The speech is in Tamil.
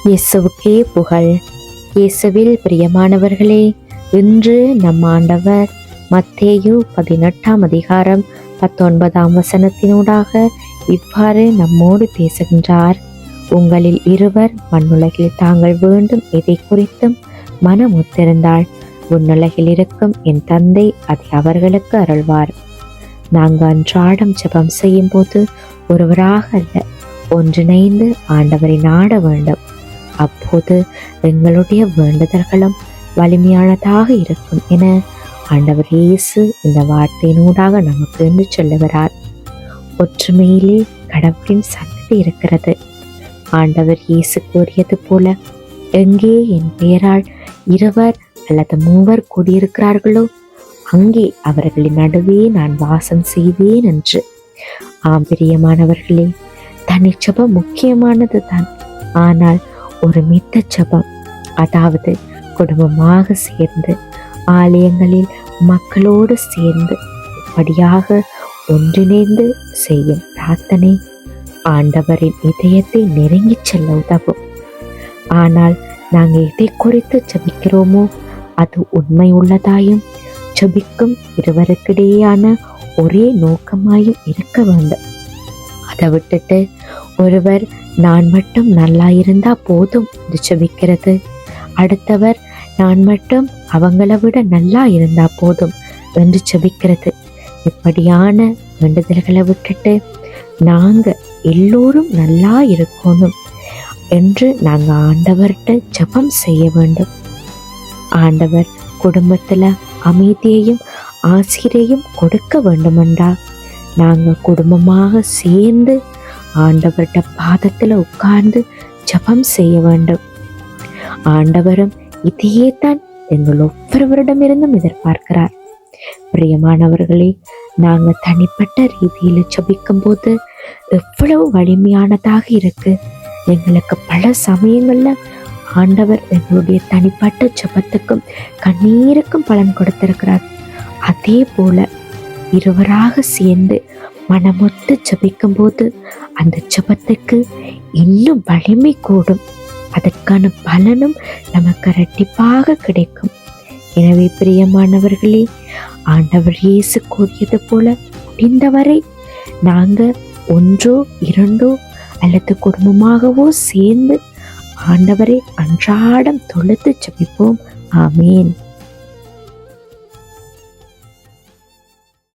இயேசுவுக்கே புகழ். இயேசுவில் பிரியமானவர்களே, இன்று நம் ஆண்டவர் மத்தேயு 18 அதிகாரம் 19 இவ்வாறு நம்மோடு பேசுகின்றார். உங்களில் இருவர் மண்ணுலகில் தாங்கள் வேண்டும் எதை குறித்தும் மனமொத்திருந்தால் உன்னுலகில் இருக்கும் என் தந்தை அதை அவர்களுக்கு அருள்வார். நாங்கள் அன்றாடம் ஜெபம் செய்யும் போது ஒருவராக அல்ல, ஒன்றிணைந்து ஆண்டவரை நாட வேண்டும். அப்போது எங்களுடைய வேண்டுதல்களும் வலிமையானதாக இருக்கும் என ஆண்டவர் இயேசு இந்த வார்த்தையினூடாக நமக்கு என்று சொல்லுகிறார். ஒற்றுமையிலே கடவுளின் சக்தி இருக்கிறது. ஆண்டவர் இயேசு கூறியது போல, எங்கே என் பெயரால் 2 அல்லது 3 கூடியிருக்கிறார்களோ அங்கே அவர்களின் நடுவே நான் வாசம் செய்வேன் என்று. பிரியமானவர்களே, தனி ஜெபம் முக்கியமானது தான். ஆனால் ஒரு மித்த ஜெபம், அதாவது குடும்பமாக சேர்ந்து ஆலயங்களில் மக்களோடு சேர்ந்து இப்படியாக ஒன்றிணைந்து செய்யும் பிரார்த்தனை ஆண்டவரின் இதயத்தை நெருங்கி செல்ல உதவும். ஆனால் நாங்கள் எதை குறித்து ஜெபிக்கிறோமோ அது உண்மை உள்ளதாயும் ஜெபிக்கும் இருவருக்கிடையேயான ஒரே நோக்கமாயும் இருக்க வேண்டும். அதை விட்டுட்டு ஒருவர் நான் மட்டும் நல்லா இருந்தா போதும் என்று ஜெபிக்கிறது, அடுத்தவர் நான் மட்டும் அவங்கள விட நல்லா இருந்தா போதும் என்று ஜெபிக்கிறது. இப்படியான வேண்டுதல்களை விட்டுட்டு நாங்க எல்லோரும் நல்லா இருக்கணும் என்று நாங்க ஆண்டவர்கிட்ட ஜெபம் செய்ய வேண்டும். ஆண்டவர் குடும்பத்துல அமைதியையும் ஆசிரியையும் கொடுக்க வேண்டுமென்றால் நாங்க குடும்பமாக சேர்ந்து ஆண்டவர்கிட்ட பாதத்துல உட்கார்ந்து ஜெபம் செய்ய வேண்டும். ஆண்டவரும் இதையே தான் எங்கள் ஒவ்வொருவரிடமிருந்தும் எதிர்பார்க்கிறார். பிரியமானவர்களே, நாங்க தனிப்பட்ட ரீதியில ஜெபிக்கும் போது எவ்வளவு வலிமையானதாக இருக்கு. எங்களுக்கு பல சமயங்கள்ல ஆண்டவர் எங்களுடைய தனிப்பட்ட ஜெபத்துக்கும் கண்ணீருக்கும் பலன் கொடுத்திருக்கிறார். அதே போல இருவராக சேர்ந்து மனமொத்து ஜெபிக்கும் போது அந்த ஜெபத்துக்கு இன்னும் வலிமை கூடும். அதற்கான பலனும் நமக்கு இரட்டிப்பாக கிடைக்கும். எனவே பிரியமானவர்களே, ஆண்டவர் இயேசு கூறியது போல முடிந்தவரை நாங்க 1 2 அல்லது குடும்பமாகவோ சேர்ந்து ஆண்டவரை அன்றாடம் தொழுது ஜெபிப்போம். ஆமேன்.